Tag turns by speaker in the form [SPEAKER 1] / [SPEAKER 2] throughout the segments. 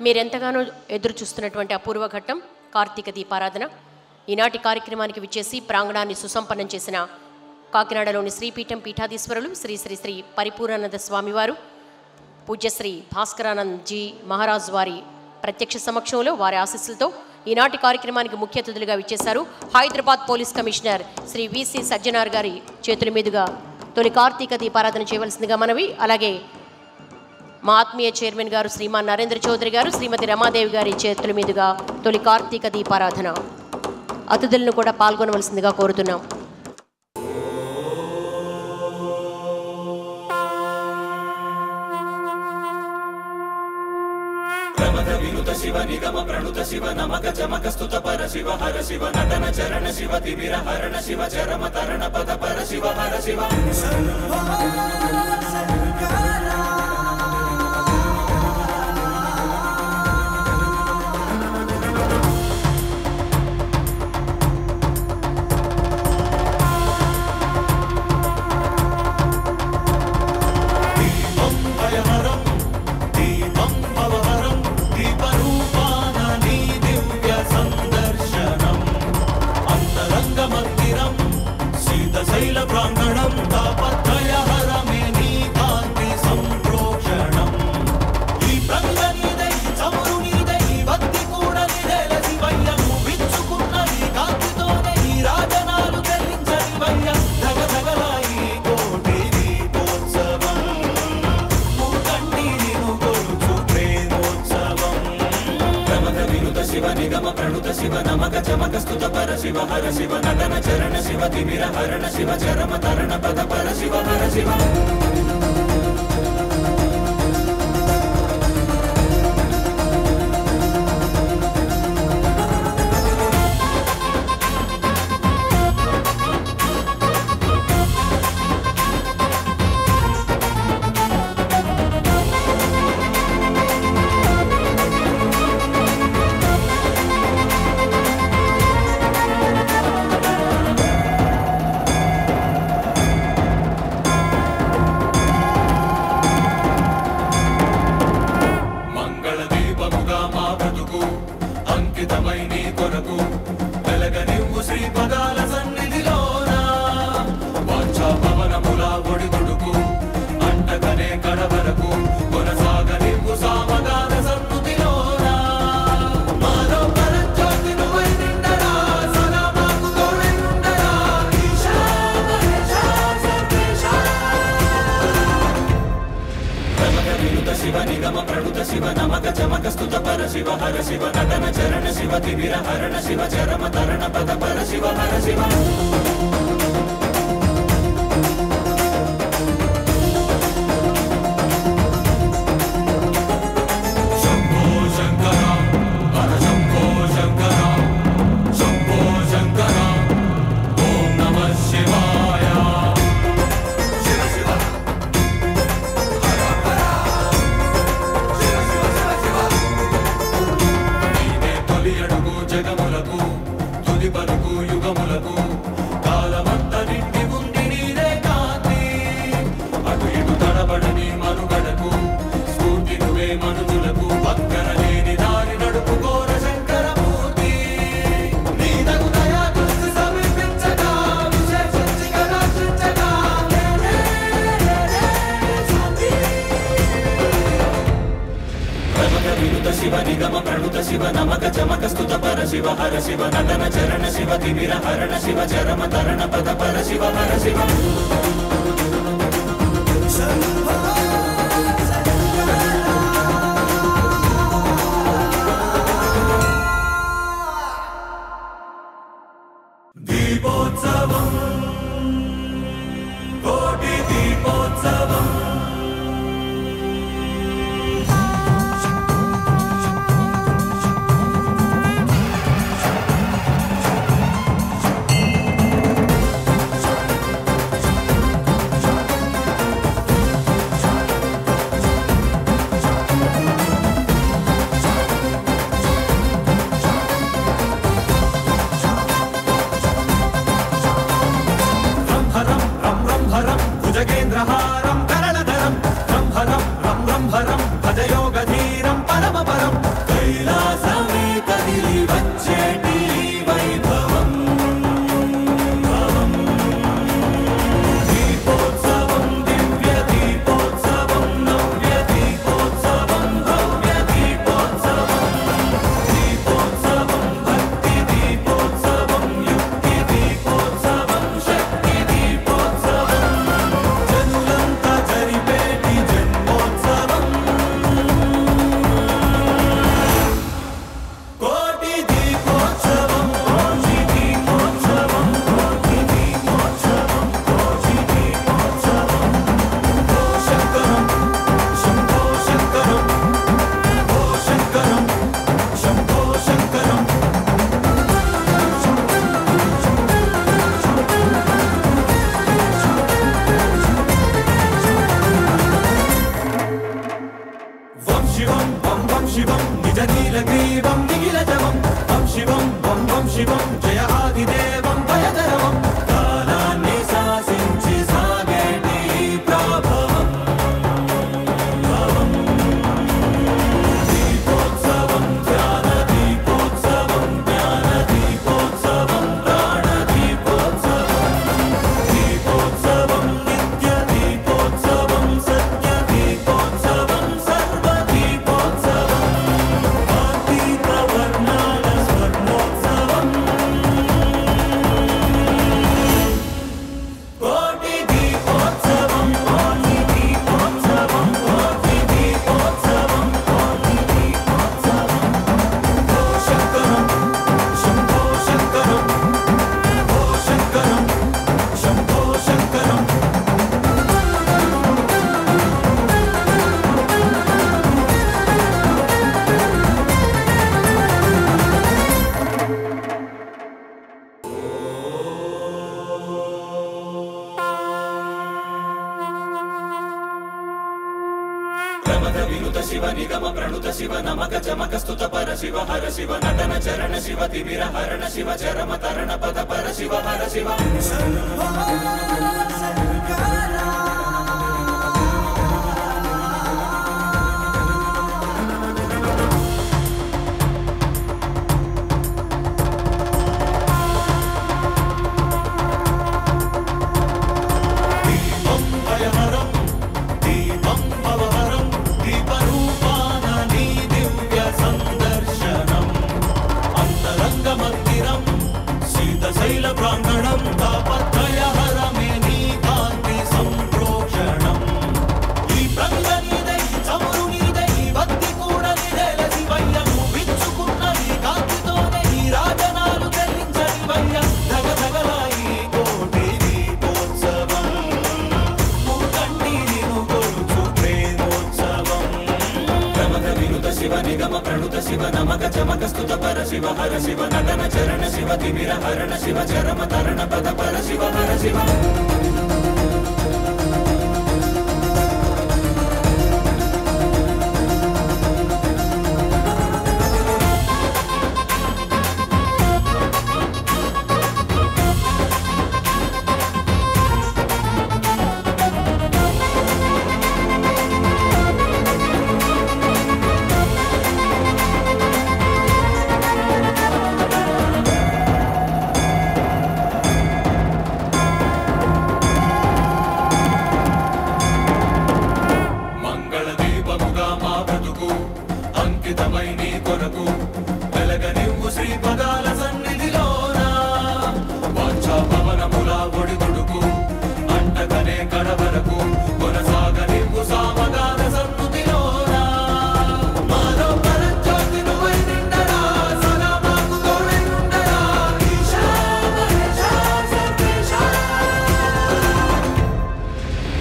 [SPEAKER 1] మీరెంతగానో ఎదురు చూస్తున్నటువంటి అపూర్వ ఘట్టం కార్తీక దీపారాధన. ఈనాటి కార్యక్రమానికి విచ్చేసి ప్రాంగణాన్ని సుసంపన్నం చేసిన కాకినాడలోని శ్రీపీఠం పీఠాధీశ్వరులు శ్రీ శ్రీ శ్రీ పరిపూర్ణానంద స్వామివారు, పూజ్యశ్రీ భాస్కరానంద్ జీ మహారాజ్ వారి ప్రత్యక్ష సమక్షంలో వారి ఆశీస్సులతో ఈనాటి కార్యక్రమానికి ముఖ్య అతిథులుగా విచ్చేశారు Hyderabad police commissioner Shri VC Sajjanar గారి చేతుల మీదుగా తొలి కార్తీక దీపారాధన చేయవలసిందిగా మనవి. అలాగే మా ఆత్మీయ చైర్మన్ గారు శ్రీమాన్ నరేంద్ర చౌదరి గారు, శ్రీమతి రమాదేవి గారి చేతుల మీదుగా తొలి కార్తీక దీపారాధన. అతిథులను కూడా పాల్గొనవలసిందిగా కోరుతున్నాం.
[SPEAKER 2] శివ నిగమ ప్రణుత శివ నమక చమక స్తుత పర శివ హర శివ నటన చరణ శివ తిమిర హరణ శివ చరమ తరణ పద పర శివ హర శివ. శివ నమక చమక స్తుత పర శివ హర శివ నటన చరణ శివ తిమిర హరణ శివ చరమ తరణ పద పర శివ హర శివ. శివ నమక చమక స్తుత పర శివ హర శివ నటన చరణ శివ తిమిర హరణ శివ చరమ తరణ పద పర శివ హర శివ. శివ నిగమ ప్రణుత శివ నమక చమక స్తుత పర శివ హర శివ నటన చరణ శివ తిమిర హరణ శివ చరమ తరణ పద పర శివ హర శివ. దీపోత్సవం కోటి దీపోత్సవం भजयोगधीरं परमपरं కైలాసమే కదిలి వచ్చేటి వైభవం దీపోత్సవం దివ్య దీపోత్సవం నవ్య దీపోత్సవం భవ్య దీపోత్సవం దీపోత్సవం భక్తి దీపోత్సవం యుక్తి దీపోత్సవం శక్తి దీపోత్సవం జనులంతా జరిపేటి జన్మోత్సవం కోటి దీపోత్సవం కోటి దీపోత్సవం కోటి దీపోత్సవం కోటి దీపోత్సవం ఓ శంకరం శంభో శంకరం ఓ శంకరం శంభో శంకరం వం శివం వం శివం నిజ నీలగ్రీవం నిఖిలజవం వం శివం వం శివం జయ ఆదిదేవం భయదరవం కాలాన్ని శాసించి సాగేటి ప్రభవం దీపోత్సవం ధ్యాన దీపోత్సవం జ్ఞాన దీపోత్సవం ప్రాణ దీపోత్సవం దీపోత్సవం నిత్య దీపోత్సవం సత్య దీపోత్సవం సర్వ దీపోత్సవం కార్తీక వర్ణాల స్వర్ణోత్సవం కోటి దీపోత్సవం కోటి దీపోత్సవం కోటి దీపోత్సవం కోటి దీపోత్సవం ఓ శంకరం శంభో శంకరం ఓ శంకరం శంభో శంకరం ప్రమద వినుత శివ నిగమ ప్రణుత శివ నమక చమక స్తుత పర శివ హర శివ నటన చరణ శివ తిమిర హరణ శివ చరమ తరణ పద పర శివ హర శివ దీపం భయహరం దీపం భవహరం దీపరూపాన నీ దివ్య సందర్శనం అంతరంగ మందిరం శీతశైల ప్రాంగణం తాపత్రయహరమే నీ కాంతి సంప్రోక్షణం ఈ ప్రంగ నీదై చమురు నీదై భక్తి కూడా నీదేల శివయ్య నువ్వు విచ్చుకున్న ఈ కాంతితోనే ఈ రాజనాలు చెల్లించని వయ్య ధగ ధగలాయి కోటి దీపోత్సవం మూకన్నీరిను కొలుచు ప్రేమోత్సవం ప్రమద వినుత శివ నిగమ ప్రణుత శివ నమక చమక స్తుత పర శివ హర శివ నటన చరణ శివ తిమిర హరణ శివ చరమ తరణ పద పర శివ హర శివ మంగళ దీపముగా మా బ్రతుకు అంకితమై నీ కొరకు వెలగనివ్వు శ్రీపదాల సన్నిధిలోన వాంఛా పవనముల ఒడిదుడుకు అంటకనే కడవరకు కొనసాగనివ్వు సామగాన సన్నుతిలోన మాలో పరంజ్యోతి నువ్వై నిండరా సదా మాకు తోడై ఉండరా ఈశా మహేశా సర్వేశా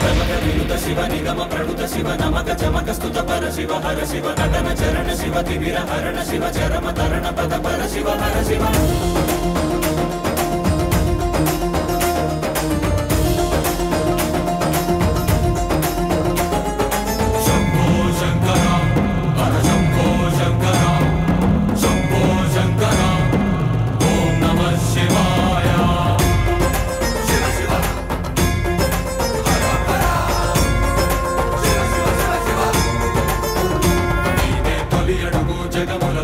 [SPEAKER 2] ప్రమద వినుత శివ నిగమ ప్రణుత శివ నమక చమక స్తుత పర శివ హర శివ నటన చరణ శివ తిమిర హరణ శివ చరమ తరణ పద పర శివ హర శివ శంభో శంకర హర శంభో శంకర శంభో శంకర ఓం నమః శివాయ శివ శివ హర హర శివ శివ శివ శివ నీదే తొలి అడుగు జగముల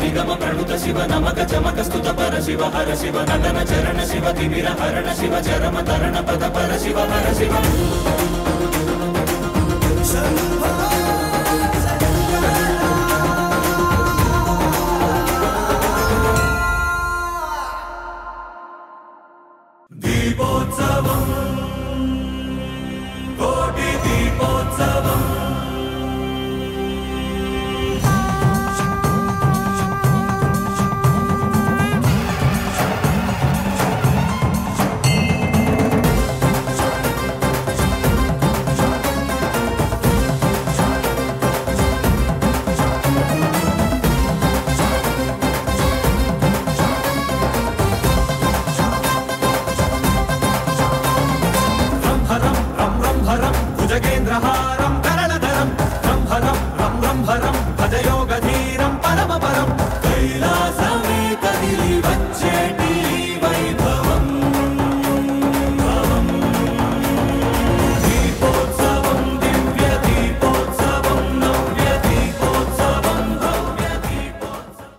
[SPEAKER 2] నిగమ ప్రణుత శివ నమక చమక స్తుత పర శివ హర శివ నటన చరణ శివ తిమిర హరణ శివ చరమ తరణ పద పర శివ హర శివ దీపోత్సవం కోటి దీపోత్సవం భుజగేంద్రహారం